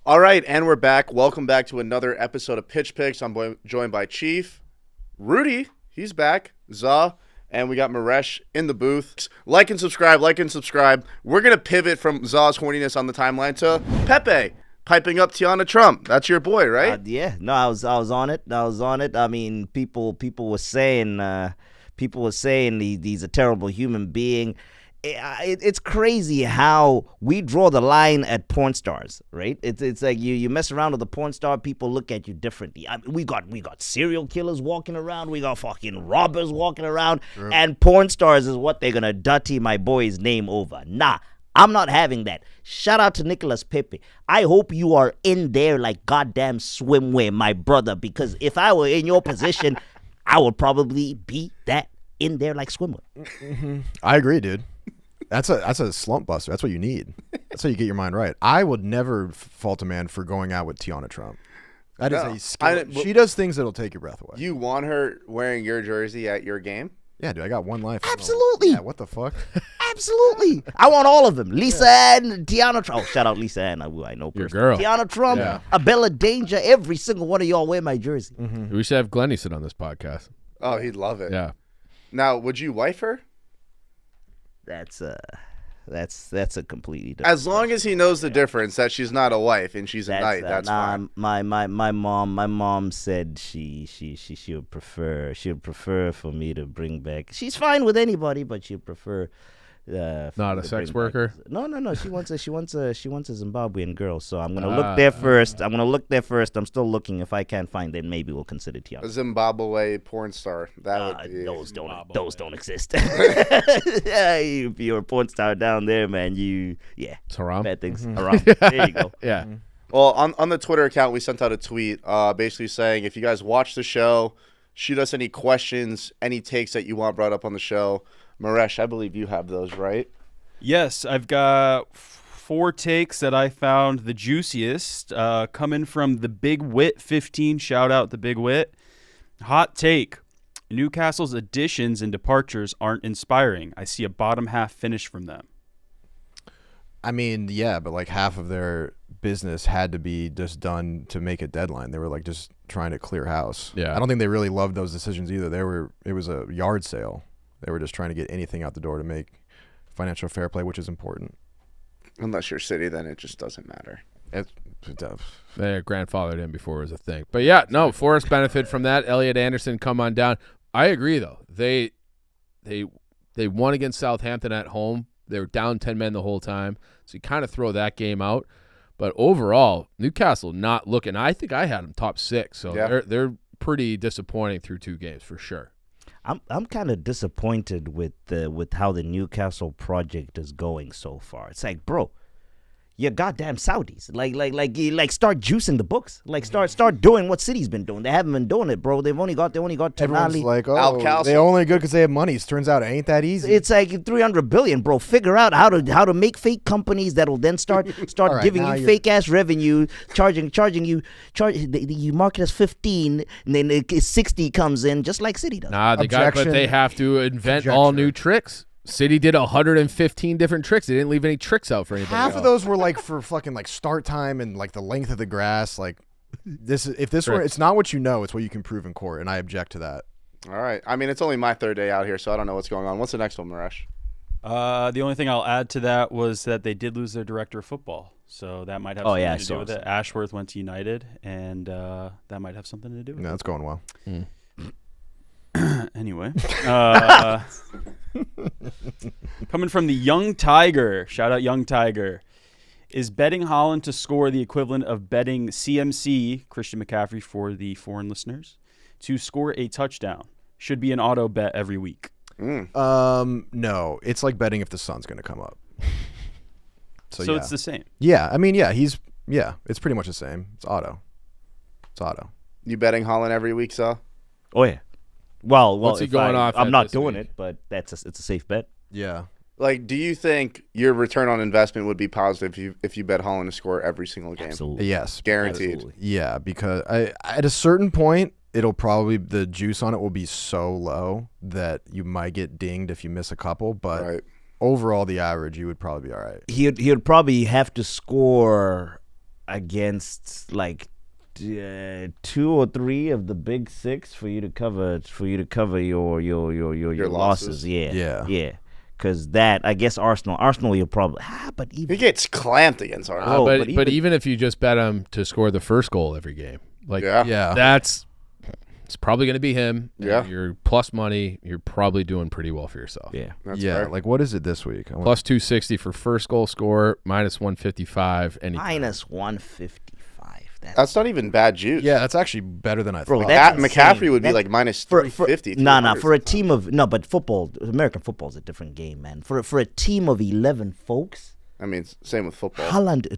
All right, and we're back. Welcome back to another episode of Pitch Picks. I'm joined by Chief, Rudy, he's back, Za, and we got Maresh in the booth. Like and subscribe. We're going to pivot from Za's horniness on the timeline to Pepe piping up Tiana Trump. That's your boy, right? Yeah. No, I was on it. I mean, people were saying he's a terrible human being. It's crazy how we draw the line at porn stars, right? It's like you mess around with a porn star, people look at you differently. I mean, we got serial killers walking around, we got fucking robbers walking around, and porn stars is what they're gonna dirty my boy's name over. Nah, I'm not having that. Shout out to Nicolas Pepe. I hope you are in there like goddamn swimwear, my brother, because if I were in your position, I would probably be that in there like swimwear. Mm-hmm. I agree, dude. That's a slump buster. That's what you need. That's how you get your mind right. I would never fault a man for going out with Tiana Trump. That is a skill. She does things that'll take your breath away. You want her wearing your jersey at your game? Yeah, dude. I got one life. Absolutely. Yeah, what the fuck? Absolutely. I want all of them. Lisa Ann, Tiana Trump. Oh, shout out Lisa Ann. I know your personally. girl. Tiana Trump, Abella Danger. Every single one of y'all wear my jersey. Mm-hmm. We should have Glennie sit on this podcast. Oh, he'd love it. Yeah. Now, would you wife her? That's a completely different. As long as he knows the difference that she's not a wife and she's a knight, that's fine. My mom said she would prefer for me to bring back. She's fine with anybody, but she'd prefer. Not a sex worker. No. She wants a Zimbabwean girl. So I'm gonna look there first. I'm still looking. If I can't find them, maybe we'll consider Tiana. A Zimbabwe porn star. That would be those don't exist. If you're a porn star down there, man, It's haram. Bad things. Haram. There you go. Yeah. Well, on the Twitter account, we sent out a tweet basically saying if you guys watch the show, shoot us any questions, any takes that you want brought up on the show. Maresh, I believe you have those, right? Yes, I've got 4 takes that I found the juiciest, coming from the Big Wit 15. Shout out the Big Wit. Hot take. Newcastle's additions and departures aren't inspiring. I see a bottom half finish from them. I mean, yeah, but like half of their business had to be just done to make a deadline. They were like just trying to clear house. Yeah. I don't think they really loved those decisions either. It was a yard sale. They were just trying to get anything out the door to make financial fair play, which is important. Unless you're City, then it just doesn't matter. It's They grandfathered in before it was a thing. But yeah, no, Forrest benefit from that. Elliot Anderson, come on down. I agree, though. They won against Southampton at home. They were down 10 men the whole time. So you kind of throw that game out. But overall, Newcastle not looking. I think I had them top 6. So they're pretty disappointing through 2 games for sure. I'm kind of disappointed with how the Newcastle project is going so far. It's like, bro, you're goddamn Saudis. Like start juicing the books. Like start doing what City's been doing. They haven't been doing it, bro. They only got Everyone's Tonali. like, Alcalcer. they only good because they have money. It turns out it ain't that easy. It's like 300 billion, bro. Figure out how to make fake companies that'll then start right, giving you fake ass revenue, charging you market as 15, and then 60 comes in just like City does. Nah, but they have to invent all new tricks. City did 115 different tricks. They didn't leave any tricks out for anybody. Half of those were like for fucking like start time and like the length of the grass. Like it's not what you know, it's what you can prove in court, and I object to that. All right. I mean, it's only my 3rd day out here, so I don't know what's going on. What's the next one, Maresh? The only thing I'll add to that was that they did lose their director of football. So that might have something to do with it. Ashworth went to United, and that might have something to do with it. No, it's going well. Anyway, coming from the Young Tiger, shout out Young Tiger, is betting Haaland to score the equivalent of betting CMC, Christian McCaffrey for the foreign listeners, to score a touchdown. Should be an auto bet every week. No, it's like betting if the sun's going to come up. So it's the same. Yeah, I mean, it's pretty much the same. It's auto. You betting Haaland every week, so? Oh yeah. Well, What's he going off I'm at not this doing week? it, but it's a safe bet. Yeah. Like, do you think your return on investment would be positive if you bet Haaland to score every single game? Absolutely. Yes. Guaranteed. Absolutely. Yeah, because at a certain point, it'll probably, the juice on it will be so low that you might get dinged if you miss a couple, but overall, the average, you would probably be all right. He would probably have to score against like 2 or 3 of the big 6 for you to cover your losses. Yeah. Because that, I guess Arsenal, you'll probably but even He gets clamped against Arsenal. but even if you just bet him to score the first goal every game, like Yeah. it's probably going to be him. Yeah. You're plus money. You're probably doing pretty well for yourself. yeah. That's Yeah. fair. Like, what is it this week? Plus 260 for first goal score, minus 155. Minus 155. That's not even bad juice. Yeah, that's actually better than I Bro, thought. that's McCaffrey insane. would be That- like minus for 350. for a team of but football, American football is a different game, man. For a team of 11 folks, I mean, same with football. Haaland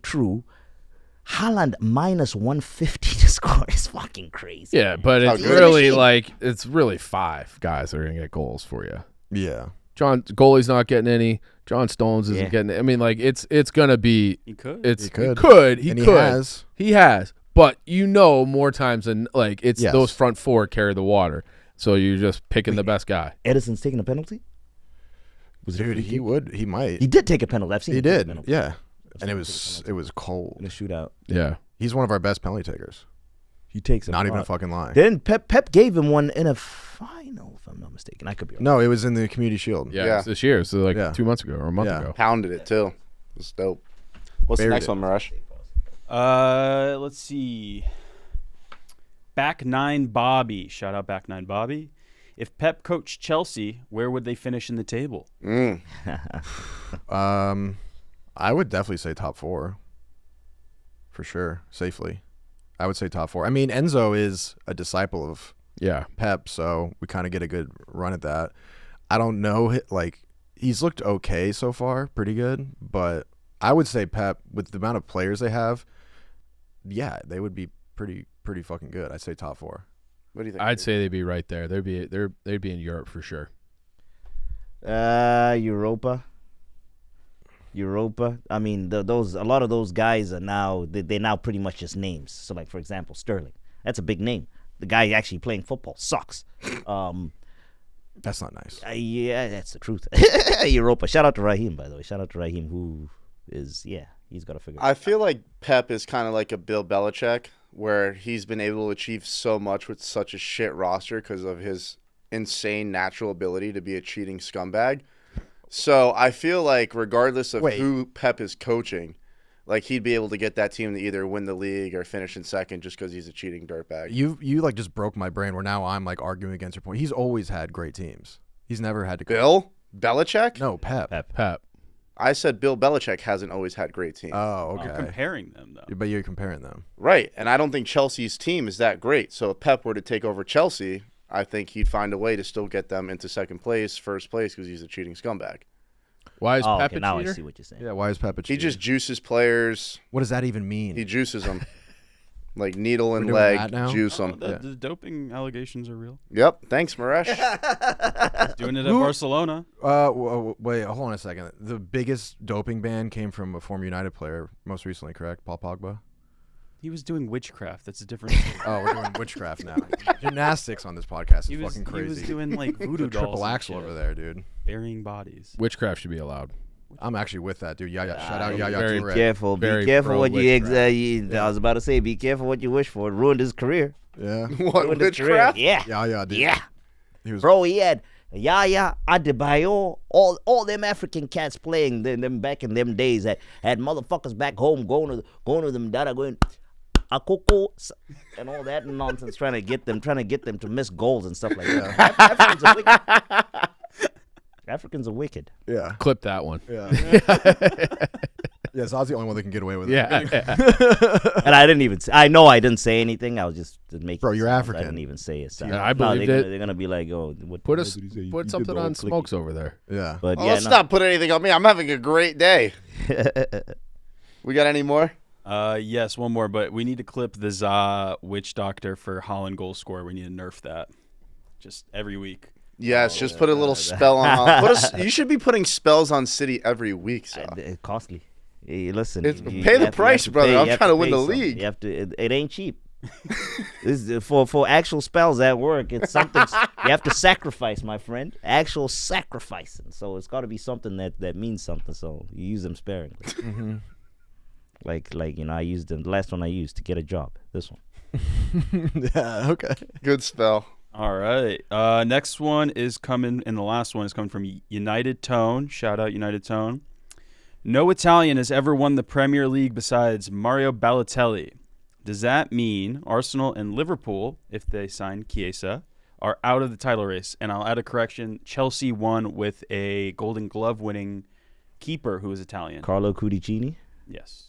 minus 150 to score is fucking crazy. Yeah, but How it's good really is he? like it's really 5 guys that are going to get goals for you. Yeah. Goalie's not getting any. John Stones isn't Yeah. getting. I mean, like it's going to be. He could. It's He could. He And could. he has. He has. But more times than like it's Yes. those front 4 carry the water. So you're just picking the best guy. Edison's taking a penalty. Dude, he might. He did take a penalty. I've seen He him take a did. penalty Yeah. And it seen him was take a cold. in a shootout. Yeah. He's one of our best penalty takers. He takes Not even a fucking lie. Then Pep gave him one in a final, if I'm not mistaken. I could be wrong. No, it was in the Community Shield. Yeah. Yeah. It's this year. So like Yeah. 2 months ago or a month Yeah. ago. Pounded it, too. It's dope. What's the Buried next it. one, Maresh? Let's see. Back 9 Bobby. Shout out Back 9 Bobby. If Pep coached Chelsea, where would they finish in the table? I would definitely say top 4. For sure. Safely. I would say top 4. I mean, Enzo is a disciple of Yeah. Pep, so we kind of get a good run at that. I don't know, like, he's looked okay so far, pretty good, but I would say Pep, with the amount of players they have, yeah, they would be pretty fucking good. I'd say top 4. What do you think? I'd say they'd be right there. They'd be in Europe for sure. Europa. I mean, a lot of those guys are now they're now pretty much just names. So, like for example, Sterling. That's a big name. The guy actually playing football sucks. That's not nice. Yeah, that's the truth. Europa. Shout out to Raheem, by the way. Shout out to Raheem, who is he's got to figure. I feel like Pep is kind of like a Bill Belichick, where he's been able to achieve so much with such a shit roster because of his insane natural ability to be a cheating scumbag. So I feel like regardless of who Pep is coaching, like he'd be able to get that team to either win the league or finish in second just because he's a cheating dirtbag. You like just broke my brain where now I'm like arguing against your point. He's always had great teams. He's never had to Bill Belichick? No, Pep. Pep. I said Bill Belichick hasn't always had great teams. Oh, okay. You're comparing them, though. But you're comparing them. Right, and I don't think Chelsea's team is that great. So if Pep were to take over Chelsea, I think he'd find a way to still get them into second place, first place, because he's a cheating scumbag. Why is Pep okay, a now cheater? I see what you're saying. Yeah, why is Pep a He cheater? just juices players. What does that even mean? He juices them. Like needle and We're doing leg, that now? juice them. The doping allegations are real. Yep, thanks, Maresh. Doing it at Barcelona. Wait, hold on a second. The biggest doping ban came from a former United player, most recently, correct? Paul Pogba? He was doing witchcraft. That's a different thing. Oh, we're doing witchcraft now. Gymnastics on this podcast is fucking crazy. He was doing like voodoo dolls. Triple and axle shit, over there, dude. burying bodies. Witchcraft should be allowed. I'm actually with that, dude. Shout out Yaya very Toure. Careful. Be Very careful pro what witchcraft. I was about to say, be careful what you wish for. It ruined his career. Yeah. What, Ruined his career. witchcraft? Yeah. Yaya, dude. Yeah. He was Bro, he had Yaya, Adebayo, all them African cats playing them back in them days that had motherfuckers back home going to them data going Akoko and all that nonsense trying to get them to miss goals and stuff like that. Africans are wicked. Yeah. Clip that one. Yeah. Yeah, so I was the only one that can get away with it. Yeah. And I didn't say anything. I was just making Bro, you're sounds. African. I didn't even say it. So. Yeah, I believed it. They're gonna be like, oh, what? Put what did he say? You put did something the on whole clicky. Smokes over there. Yeah. But Well, yeah, let's no. not put anything on me. I'm having a great day. We got any more? Yes, one more, but we need to clip the Za witch doctor for Holland goal scorer. We need to nerf that just every week. Yes, just put a little spell on. You should be putting spells on City every week. So. It's costly. Hey, listen, Pay the price, brother. I'm trying to win the league. You have to. It ain't cheap. This is for actual spells at work. It's something you have to sacrifice, my friend. Actual sacrificing. So it's got to be something that means something. So you use them sparingly. Like I used the last one I used to get a job. This one. Yeah, okay. Good spell. All right. Next one is coming, and the last one is coming from United Tone. Shout out United Tone. No Italian has ever won the Premier League besides Mario Balotelli. Does that mean Arsenal and Liverpool, if they sign Chiesa, are out of the title race? And I'll add a correction. Chelsea won with a Golden Glove winning keeper who is Italian. Carlo Cudicini. Yes.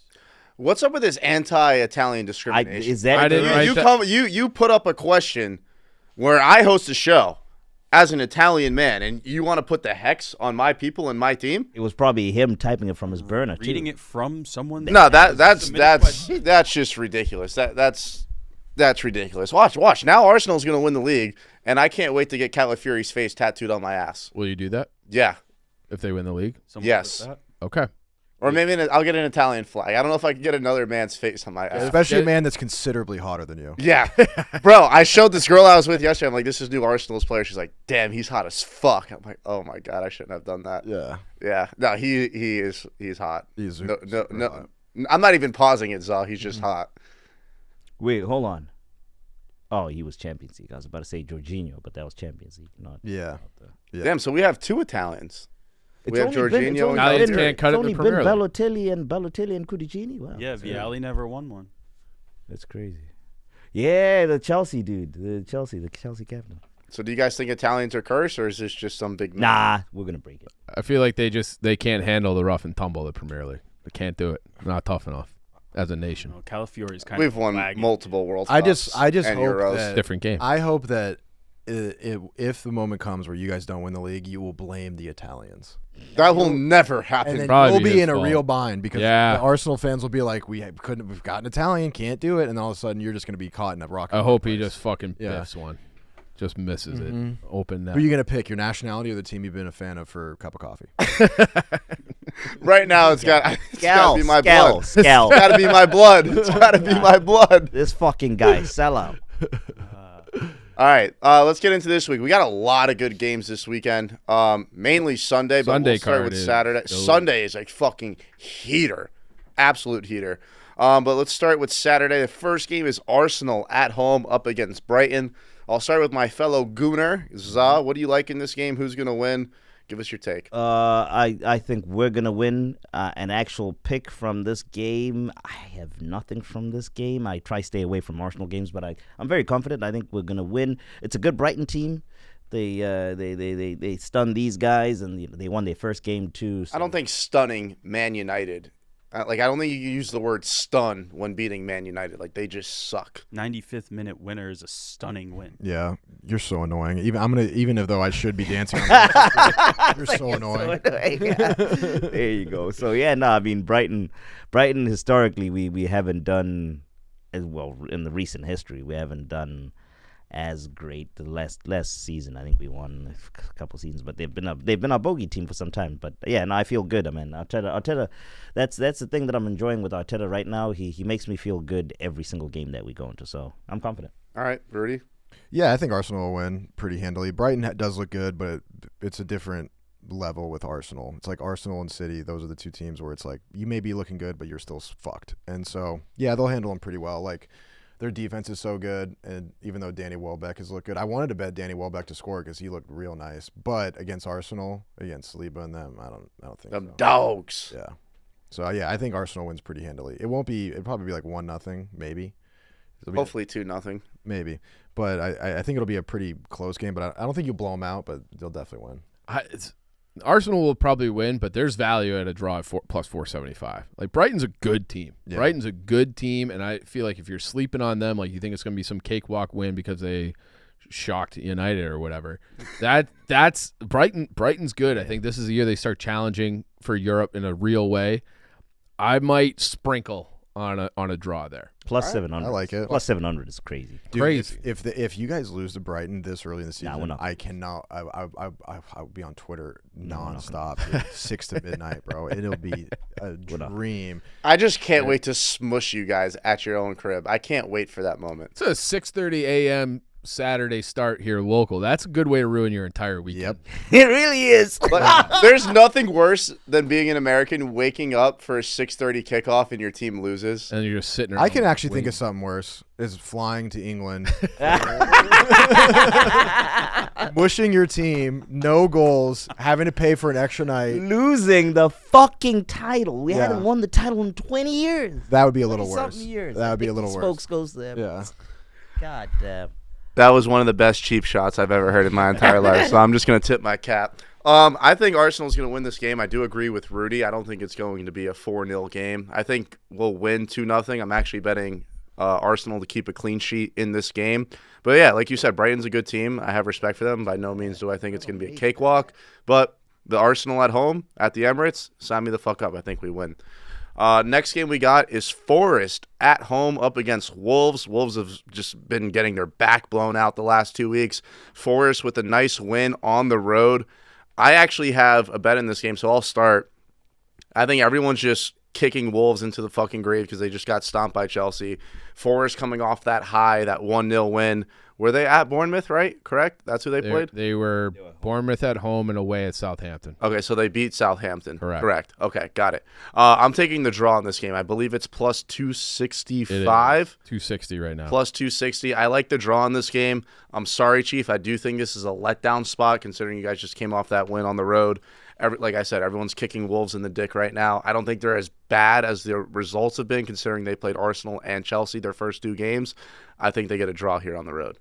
What's up with this anti-Italian discrimination? Is that I didn't write you put up a question where I host a show as an Italian man, and you want to put the hex on my people and my team? It was probably him typing it from his burner. Reading too. it from someone. No, that's just ridiculous. That's ridiculous. Watch. Now Arsenal's going to win the league, and I can't wait to get Calafiori's face tattooed on my ass. Will you do that Yeah. if they win the league? Someone Yes. put that? Okay. Or maybe I'll get an Italian flag. I don't know if I can get another man's face on my ass. Especially a man that's considerably hotter than you. Yeah. Bro, I showed this girl I was with yesterday. I'm like, this is new Arsenal's player. She's like, damn, he's hot as fuck. I'm like, oh my God, I shouldn't have done that. Yeah. Yeah. No, he's hot. He's No, super hot. I'm not even pausing it, Zal. He's just hot. Wait, hold on. Oh, he was Champions League. I was about to say Jorginho, but that was Champions League. Not Yeah. Yeah. Damn, so we have two Italians. We have only been- Jorginho and Italians Calafiori. can't cut it in only the been Premier League. Balotelli and Cudicini. Wow. Yeah, Vialli never won one. That's crazy. Yeah, the Chelsea dude. The Chelsea captain. So do you guys think Italians are cursed, or is this just some big Nah, we're going to break it. I feel like they can't handle the rough and tumble of the Premier League. They can't do it. They're not tough enough as a nation. No, Calafiori is kind We've of won lagging. multiple World I Cups just hope and Euros. that Different game. I hope that if the moment comes where you guys don't win the league, you will blame the Italians. That will never And happen. then Probably you'll be be his in a fault. real bind because Yeah. the Arsenal fans will be like, we've got an Italian, can't do it, and all of a sudden you're just going to be caught in a rock. I hope he just fucking Yeah. biffs one. Just misses it. Open net. Who are you going to pick? Your nationality or the team you've been a fan of for a cup of coffee? Right now, it's got to be my blood. It's Scal. got to be my blood. It's got to be my blood. This fucking guy, sell out. All right, let's get into this week. We got a lot of good games this weekend. Mainly Sunday, but Sunday we'll start card with is Saturday. dope. Sunday is like fucking heater, absolute heater. But let's start with Saturday. The first game is Arsenal at home up against Brighton. I'll start with my fellow Gooner, Za. What do you like in this game? Who's going to win? Give us your take. I think we're gonna win. An actual pick from this game, I have nothing from this game. I try to stay away from Arsenal games, but I'm very confident. I think we're gonna win. It's a good Brighton team. They stunned these guys, and they won their first game too. So. I don't think stunning Man United. I don't think you use the word stun when beating Man United. Like, they just suck. 95th minute winner is a stunning win. Yeah, you're so annoying. Even though I should be dancing on that, you're so annoying. There you go. So I mean Brighton historically we haven't done as well in the recent history. We haven't done as great. The last season I think we won a couple seasons, but they've been a bogey team for some time. But I feel good. I mean Arteta, that's the thing that I'm enjoying with Arteta right now. He makes me feel good every single game that we go into. So I'm confident. All right, Rudy. Yeah, I think Arsenal will win pretty handily. Brighton does look good, but it's a different level with Arsenal. It's like Arsenal and City. Those are the two teams where it's like you may be looking good, but you're still fucked. And so they'll handle them pretty well. Like. Their defense is so good, and even though Danny Welbeck has looked good, I wanted to bet Danny Welbeck to score because he looked real nice. But against Arsenal, against Saliba and them, I don't think Them so. dogs. Yeah. So I think Arsenal wins pretty handily. It'd probably be like 1-0, maybe. Hopefully 2-0. Maybe. But I think it'll be a pretty close game. But I don't think you'll blow them out, but they'll definitely win. Arsenal will probably win, but there's value at a draw at plus 475. Like, Brighton's a good team. Yeah. Brighton's a good team, and I feel like if you're sleeping on them, like you think it's going to be some cakewalk win because they shocked United or whatever. That's Brighton. Brighton's good. I think this is the year they start challenging for Europe in a real way. I might sprinkle on a draw there. Plus All right. 700. I like it. Plus 700 is crazy. Dude, Crazy. If you guys lose to Brighton this early in the season, we're not. I cannot. I'll be on Twitter No, we're not. nonstop, dude, 6 to midnight, bro. It'll be a not. dream. I just can't wait to smush you guys at your own crib. I can't wait for that moment. It's a 6:30 a.m. Saturday start here local. That's a good way to ruin your entire weekend. Yep. It really is. But there's nothing worse than being an American waking up for a 6:30 kickoff and your team loses. And you're just sitting around. I can actually think waiting. of something worse: is flying to England, mushing your team, no goals, having to pay for an extra night. Losing the fucking title. We Yeah. hadn't won the title in 20 years. That would be a little 20-something worse. Years. That I would be a think little these worse. Folks goes there. Yeah. God damn. That was one of the best cheap shots I've ever heard in my entire life. So I'm just going to tip my cap. I think Arsenal's going to win this game. I do agree with Rudy. I don't think it's going to be a 4-0 game. I think we'll win 2-0. I'm actually betting Arsenal to keep a clean sheet in this game. But yeah, like you said, Brighton's a good team. I have respect for them. By no means do I think it's going to be a cakewalk. But the Arsenal at home at the Emirates, sign me the fuck up. I think we win. Next game we got is Forest at home up against Wolves. Wolves have just been getting their back blown out the last 2 weeks. Forest with a nice win on the road. I actually have a bet in this game, so I'll start. I think everyone's just kicking Wolves into the fucking grave because they just got stomped by Chelsea. Forest coming off that high, that 1-0 win. Were they at Bournemouth, right? Correct? That's who they played? They were Bournemouth at home and away at Southampton. Okay, so they beat Southampton. Correct. Okay, got it. I'm taking the draw in this game. I believe it's plus 265. 260 right now. Plus 260. I like the draw in this game. I'm sorry, Chief. I do think this is a letdown spot considering you guys just came off that win on the road. Like I said, everyone's kicking Wolves in the dick right now. I don't think they're as bad as their results have been considering they played Arsenal and Chelsea their first 2 games. I think they get a draw here on the road.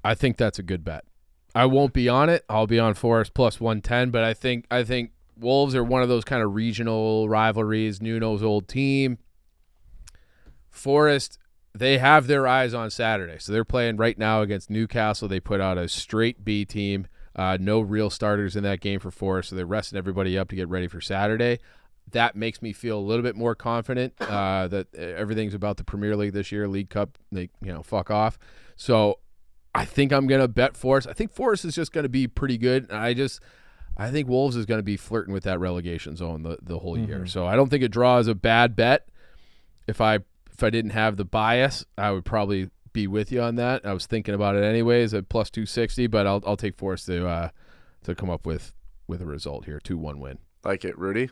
I think that's a good bet. I won't be on it. I'll be on Forest plus 110, but I think Wolves are one of those kind of regional rivalries. Nuno's old team. Forest, they have their eyes on Saturday. So they're playing right now against Newcastle. They put out a straight B team. No real starters in that game for Forest, so they're resting everybody up to get ready for Saturday. That makes me feel a little bit more confident that everything's about the Premier League this year, League Cup, fuck off. So I think I'm going to bet Forest. I think Forest is just going to be pretty good. I think Wolves is going to be flirting with that relegation zone the whole year. So I don't think a draw is a bad bet. If I didn't have the bias, I would probably be with you on that. I was thinking about it anyways at plus 260, but I'll take Forest to come up with a result here, 2-1 win. Like it, Rudy?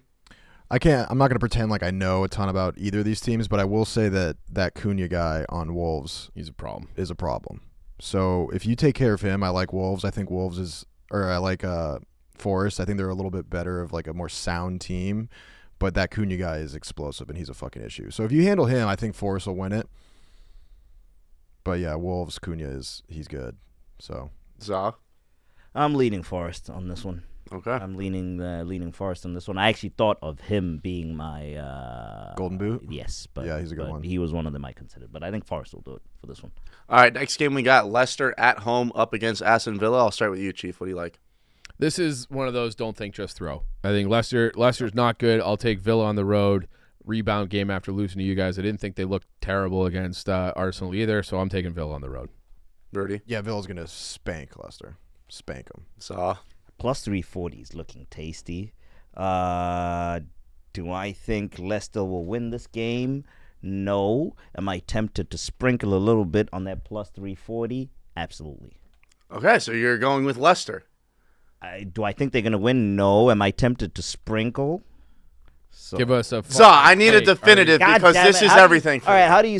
I'm not going to pretend like I know a ton about either of these teams, but I will say that Cunha guy on Wolves He's a problem. is a problem. So if you take care of him, I like Wolves. I think I like Forest. I think they're a little bit better of like a more sound team, but that Cunha guy is explosive and he's a fucking issue. So if you handle him, I think Forest will win it. But yeah, Wolves, Cunha he's good. So Za? I'm leaning Forest on this one. Okay. I'm leaning Forest on this one. I actually thought of him being my Golden Boot? Yes, but Yeah, he's a good but one. He was one of them I considered, but I think Forest will do it for this one. All right, next game we got Leicester at home up against Aston Villa. I'll start with you, Chief. What do you like? This is one of those don't think, just throw. I think Leicester's not good. I'll take Villa on the road. Rebound game after losing to you guys. I didn't think they looked terrible against Arsenal either, so I'm taking Villa on the road. Rudy? yeah, Villa's going to spank Leicester. Spank them. Za? Plus 340 is looking tasty. Do I think Leicester will win this game? No. Am I tempted to sprinkle a little bit on that plus 340? Absolutely. Okay, so you're going with Leicester. Do I think they're going to win? No. Am I tempted to sprinkle? So, Give us a Za, I need a definitive God because damn this it. is How do you- everything for All right, me. how do you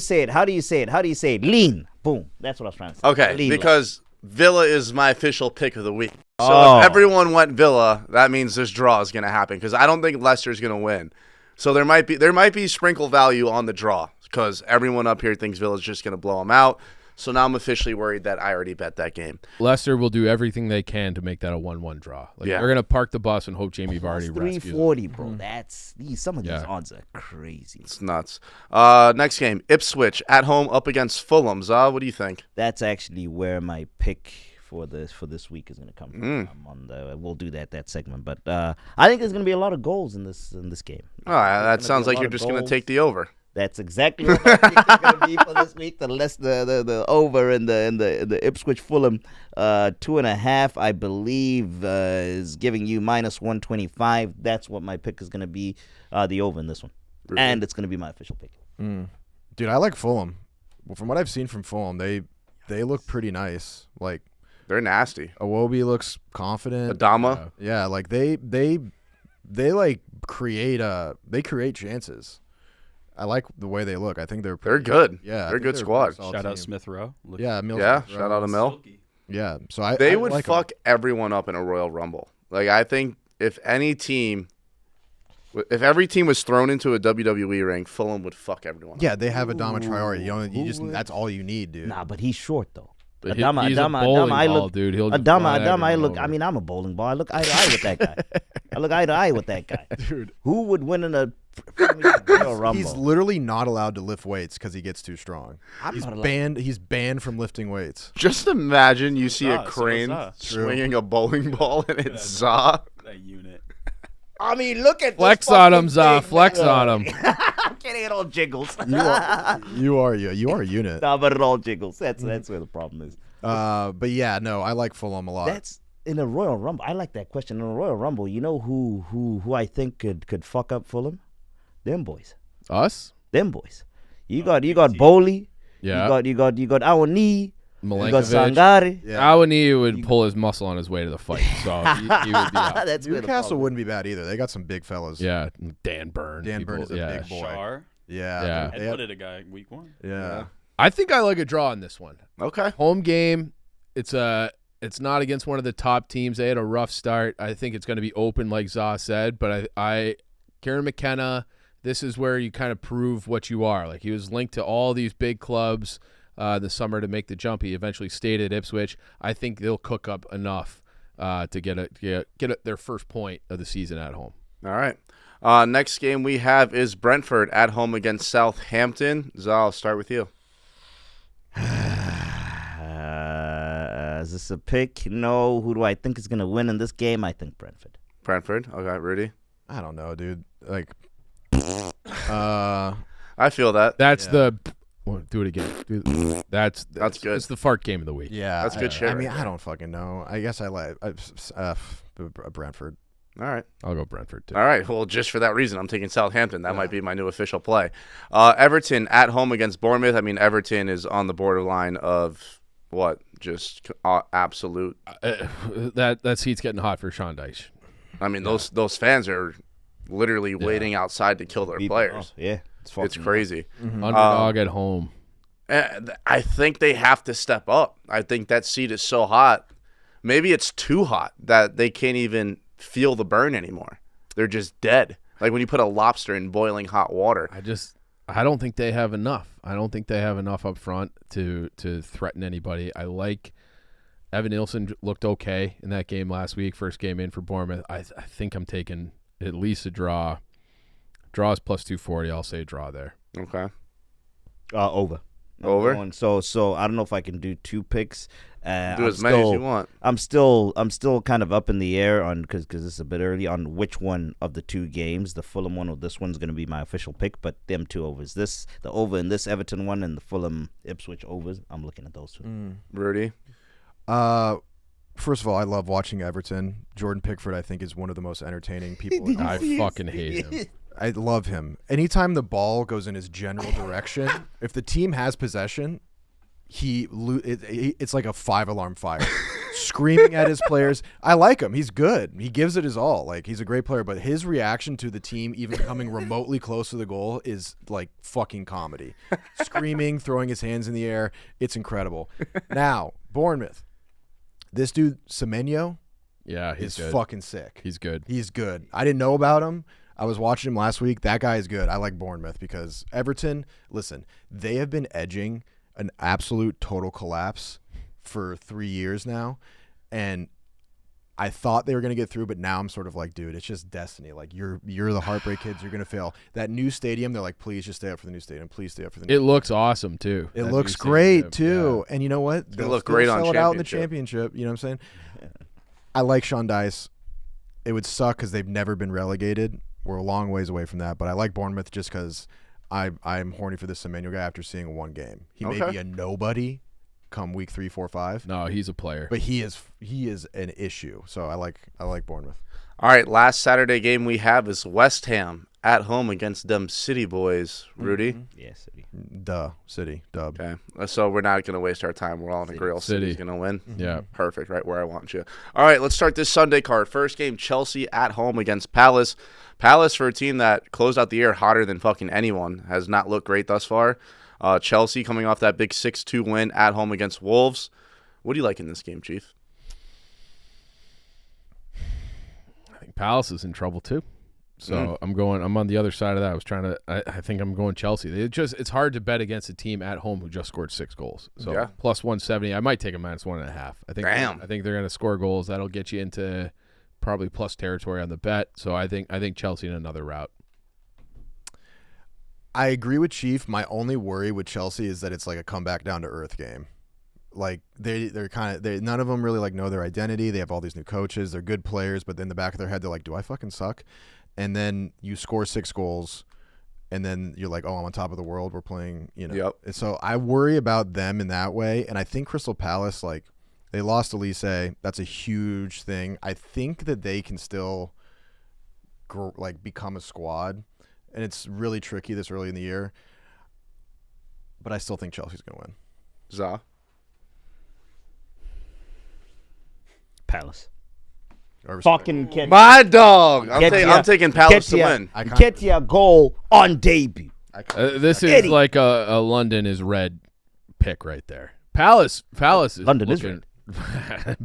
say it? Lean. Boom. That's what I was trying to say. Okay, Lean. because Villa is my official pick of the week. So Oh. if everyone went Villa, that means this draw is going to happen because I don't think Leicester's going to win. So there might be sprinkle value on the draw because everyone up here thinks Villa's just going to blow them out. So now I'm officially worried that I already bet that game. Leicester will do everything they can to make that a 1-1 draw. Yeah. They're going to park the bus and hope Jamie Plus Vardy rescues them. 340, bro. That's some of these Yeah. odds are crazy. It's nuts. Next game, Ipswich at home up against Fulham. Za, what do you think? That's actually where my pick for this week is going to come from. We'll do that segment, but I think there's going to be a lot of goals in this game. Oh, that gonna sounds be a like lot you're of just going to goals. take the over. That's exactly what I think it's going to be for this week. The over in the Ipswich Fulham 2.5, I believe, is giving you minus 125. That's what my pick is going to be. The over in this one, Really? and it's going to be my official pick. Dude, I like Fulham. Well, from what I've seen from Fulham, they look pretty nice. Like They're nasty. Iwobi looks confident. Adama. Yeah, like they like create chances. I like the way they look. I think they're good. Yeah, they're a good squad. Shout out Smith Rowe. Yeah, Mills Yeah, Smith Rowe. shout out to Mill. Yeah, so They I would like 'em. fuck everyone up in a Royal Rumble. Like, I think if every team was thrown into a WWE ring, Fulham would fuck everyone up. Yeah, they have Adama Traore. That's all you need, dude. Nah, but he's short though. But he's a bowling ball, dude. He'll just run I everyone look. over. I mean, I'm a bowling ball. I look eye to eye with that guy. I look eye to eye with that guy. Dude, Who would win in a Royal Rumble? he's literally not allowed to lift weights because he gets too strong. I'm not allowed- Banned. He's banned from lifting weights. Just imagine you see a Za, so crane Za. swinging a bowling ball and it's Za. That unit. I mean, look at Flex this on him, fucking Za. thing, Flex man. on him. I'm kidding. It all jiggles. You are a unit. Nah, but it all jiggles. That's where the problem is. But yeah, no, I like Fulham a lot. That's in a Royal Rumble. I like that question. In a Royal Rumble, you know who I think could fuck up Fulham? Them boys. Us? Them boys. You got Bowley. Yeah. You got Awani. You got Milenkovic. Sangare. Yeah. Awani would pull his muscle on his way to the fight, so he would be out. That's where the Newcastle problem wouldn't be bad either. They got some big fellas. Yeah, Dan Burn. Dan Burn is a yeah. big boy. Shar. Yeah. Yeah. They I had- put it a guy week 1. yeah. I think I like a draw in this one. Okay. Home game. It's not against one of the top teams. They had a rough start. I think it's going to be open, like Za said. But Kieran McKenna, this is where you kind of prove what you are. Like, he was linked to all these big clubs this summer to make the jump. He eventually stayed at Ipswich. I think they'll cook up enough to get their first point of the season at home. All right. Next game we have is Brentford at home against Southampton. Za, I'll start with you. Is this a pick? No. Who do I think is going to win in this game? I think Brentford. Brentford. Okay, Rudy. I don't know, dude. Like, I feel that. That's the. Do it again. That's good. It's the fart game of the week. yeah, That's good shit I mean, right I don't fucking know. I guess I like Brentford. All right. I'll go Brentford too. All right. Well, just for that reason, I'm taking Southampton. That might be my new official play. Everton at home against Bournemouth. I mean, Everton is on the borderline of what? Just absolute. That seat's getting hot for Sean Dyche. I mean, those fans are literally waiting outside to kill their players. Oh, yeah. It's crazy. Underdog at home. And I think they have to step up. I think that seat is so hot. Maybe it's too hot that they can't even feel the burn anymore. They're just dead. Like when you put a lobster in boiling hot water. I don't think they have enough. I don't think they have enough up front to threaten anybody. I like Evan Nilsson looked okay in that game last week, first game in for Bournemouth. I think I'm taking at least a draw. Draw is plus 240. I'll say draw there. Okay. Over. Over? So I don't know if I can do two picks. Do as many as you want. I'm still kind of up in the air on because it's a bit early on which one of the two games, the Fulham one or this one's going to be my official pick. But them two overs, the over in this Everton one and the Fulham Ipswich overs, I'm looking at those two. Rudy? First of all, I love watching Everton. Jordan Pickford, I think, is one of the most entertaining people. I fucking hate him. I love him. Anytime the ball goes in his general direction, if the team has possession, it's like a 5-alarm fire. Screaming at his players. I like him. He's good. He gives it his all. Like, he's a great player, but his reaction to the team even coming remotely close to the goal is like fucking comedy. Screaming, throwing his hands in the air. It's incredible. Now, Bournemouth. This dude, Semenyo, Yeah, is he's good. fucking sick. He's good. He's good. I didn't know about him. I was watching him last week. That guy is good. I like Bournemouth because Everton, listen, they have been edging an absolute total collapse for 3 years now. And I thought they were going to get through, but now I'm sort of like, dude, it's just destiny. Like, you're the Heartbreak Kids. You're going to fail. That new stadium, they're like, please just stay up for the new stadium. Please stay up for the new It looks awesome too. It That looks new great, stadium. too. And you know what? They'll look still great on sell it out in the championship. championship. You know what I'm saying? I like Sean Dice. It would suck because they've never been relegated. We're a long ways away from that. But I like Bournemouth just because I'm horny for this Semenyo guy after seeing one game. He may Okay. be a nobody come week 3, 4, 5. No, he's a player. But he is an issue. So I like Bournemouth. All right, last Saturday game we have is West Ham at home against them City Boys. Rudy? Yes. City, dub. Okay, so we're not going to waste our time. We're all in agreement. City's going to win. Yeah. Perfect, right where I want you. All right, let's start this Sunday card. First game, Chelsea at home against Palace. Palace, for a team that closed out the year hotter than fucking anyone, has not looked great thus far. Chelsea coming off that big 6-2 win at home against Wolves. What do you like in this game, Chief? I think Palace is in trouble too. So I'm on the other side of that. I think I'm going Chelsea. It's hard to bet against a team at home who just scored 6 goals. So yeah. plus 170. I might take a minus 1.5. I think they're going to score goals. That'll get you into probably plus territory on the bet. So I think Chelsea in another route. I agree with Chief. My only worry with Chelsea is that it's like a comeback down to earth game. Like they're kind of none of them really like know their identity. They have all these new coaches. They're good players, but in the back of their head they're like, do I fucking suck? And then you score 6 goals, and then you're like, oh, I'm on top of the world. We're playing, Yep. And so I worry about them in that way. And I think Crystal Palace, like, they lost Elise. That's a huge thing. I think that they can still, become a squad. And it's really tricky this early in the year. But I still think Chelsea's going to win. Za? Palace. Fucking Fucking My dog. I'm taking Palace to win. Get your goal on debut. This is like a London is red pick right there. Palace is London is looking,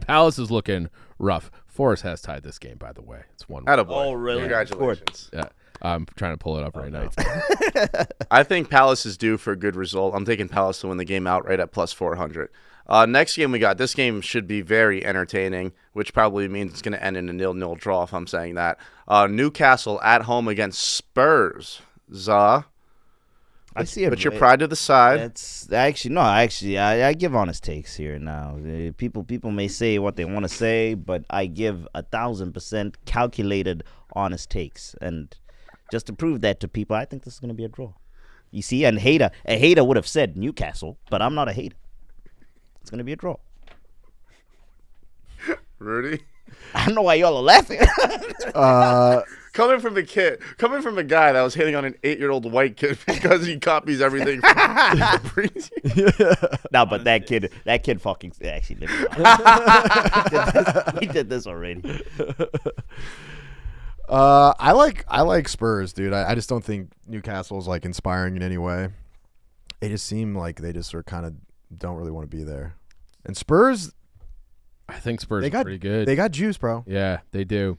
Palace is looking rough. Forest has tied this game, by the way. It's 1-1. Attaboy. Oh, really? Congratulations. Yeah, I'm trying to pull it up right now. I think Palace is due for a good result. I'm taking Palace to win the game outright at plus 400. Next game we got. This game should be very entertaining, which probably means it's going to end in a 0-0 draw if I'm saying that. Newcastle at home against Spurs. Za? I see it. Put your pride to the side. I give honest takes here now. People may say what they want to say, but I give 1,000% calculated honest takes. And just to prove that to people, I think this is going to be a draw. You see, a hater would have said Newcastle, but I'm not a hater. It's going to be a draw. Rudy? I don't know why y'all are laughing. Coming from a guy that was hitting on an 8-year-old white kid because he copies everything from No, but that kid fucking actually lived he did this already. I like Spurs, dude. I just don't think Newcastle's like inspiring in any way. They just seem like they just are kind of don't really want to be there. And Spurs, I think Spurs are pretty good. They got juice, bro. Yeah, they do.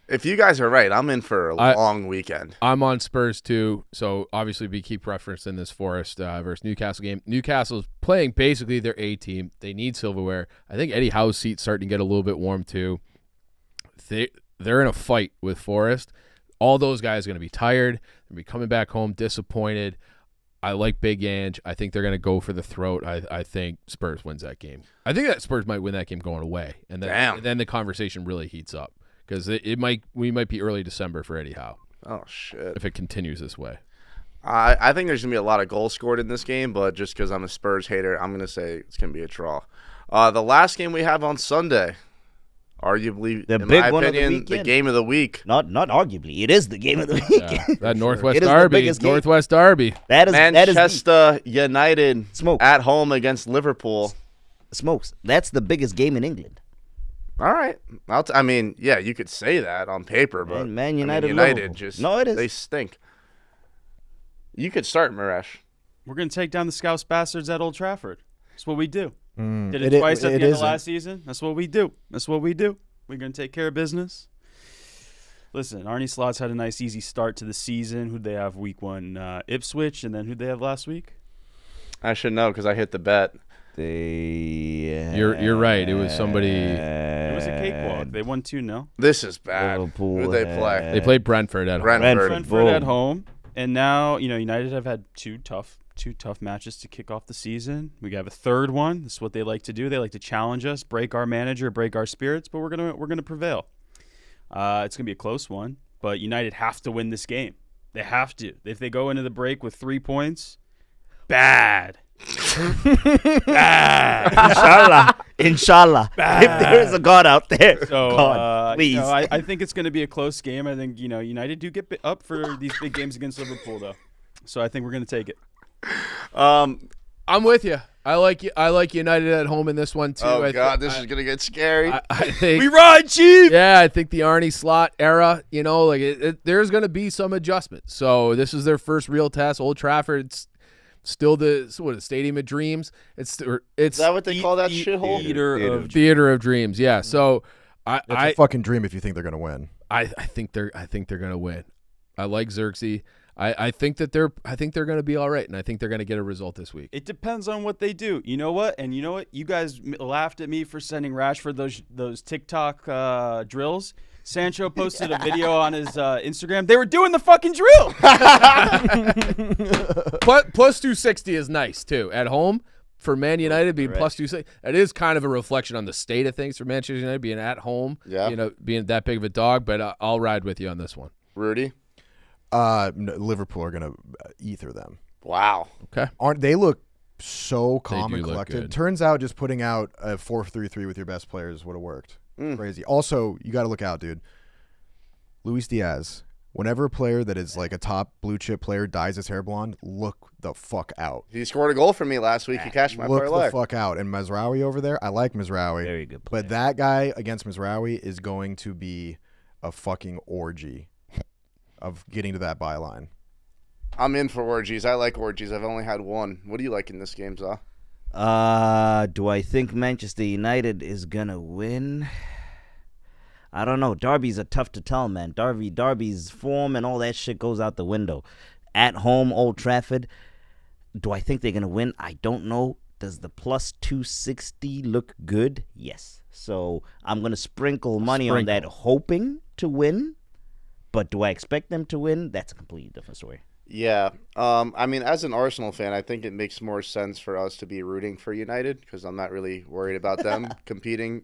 If you guys are right, I'm in for a long weekend. I'm on Spurs too. So obviously we keep referencing this Forest versus Newcastle game. Newcastle's playing basically their A team. They need silverware. I think Eddie Howe's seat's starting to get a little bit warm too. They're in a fight with Forest. All those guys are going to be tired. They're going to be coming back home disappointed. I like Big Ange. I think they're going to go for the throat. I think Spurs wins that game. I think that Spurs might win that game going away, and then the conversation really heats up because we might be early December for Eddie Howe. Oh shit! If it continues this way, I think there's going to be a lot of goals scored in this game, but just because I'm a Spurs hater, I'm going to say it's going to be a draw. The last game we have on Sunday. Arguably, in my opinion, the game of the week. Not arguably. It is the game of the week. Yeah, that Northwest Derby. Northwest Derby. Manchester United at home against Liverpool. Smokes. That's the biggest game in England. All right. I mean, yeah, you could say that on paper, but Man United just it is. They stink. You could start, Maresh. We're going to take down the Scouse Bastards at Old Trafford. That's what we do. Did it twice at the end of last season. That's what we do. We're going to take care of business. Listen, Arnie Slots had a nice, easy start to the season. Who'd they have week 1? Ipswich. And then who'd they have last week? I should know because I hit the bet. You're right. It was somebody. It was a cakewalk. They won 2-0. This is bad. Liverpool, Who'd they play? They played Brentford at home. Brentford at home. And now, United have had two tough matches to kick off the season. We have a third one. This is what they like to do. They like to challenge us, break our manager, break our spirits, but we're gonna prevail. It's gonna be a close one, but United have to win this game. They have to. If they go into the break with 3 points, bad. Inshallah. Bad. If there is a God out there, so, God, please. I think it's going to be a close game. I think United do get up for these big games against Liverpool, though. So I think we're going to take it. I'm with you. I like United at home in this one too. Oh God, this is gonna get scary. I think We ride, Chief. Yeah, I think the Arnie Slot era, there's going to be some adjustment. So this is their first real test. Old Trafford, it's still the Stadium of Dreams. It's Is that what they call that shithole? Theater of Dreams. Yeah. So It's a fucking dream if you think they're gonna win. I think they're going to win. I like Xerxes. I think they're going to be all right, and I think they're going to get a result this week. It depends on what they do. You know what? And you know what? You guys laughed at me for sending Rashford those TikTok drills. Sancho posted a video on his Instagram. They were doing the fucking drill. Plus 260 is nice too at home for Man United being plus 260. It is kind of a reflection on the state of things for Manchester United being at home. Yeah. Being that big of a dog. But I'll ride with you on this one. Rudy. Liverpool are gonna ether them. Wow. Okay. They look so calm They and do look collected. good. Turns out just putting out a 4-3-3 with your best players would have worked. Crazy. Also, you got to look out, dude. Luis Diaz. Whenever a player that is like a top blue chip player dyes his hair blonde, look the fuck out. He scored a goal for me last week. He cashed my Look parlay. the fuck out. And Mazraoui over there, I like Mazraoui. Very good player. But that guy against Mazraoui is going to be a fucking orgy of getting to that byline. I'm in for orgies. I like orgies. I've only had one. What do you like in this game, Zah? Do I think Manchester United is gonna win? I don't know. Derbies are tough to tell, man. Derby's form and all that shit goes out the window. At home, Old Trafford. Do I think they're gonna win? I don't know. Does the plus 260 look good? Yes. So I'm gonna sprinkle money on that, hoping to win. But do I expect them to win? That's a completely different story. Yeah. I mean, as an Arsenal fan, I think it makes more sense for us to be rooting for United because I'm not really worried about them competing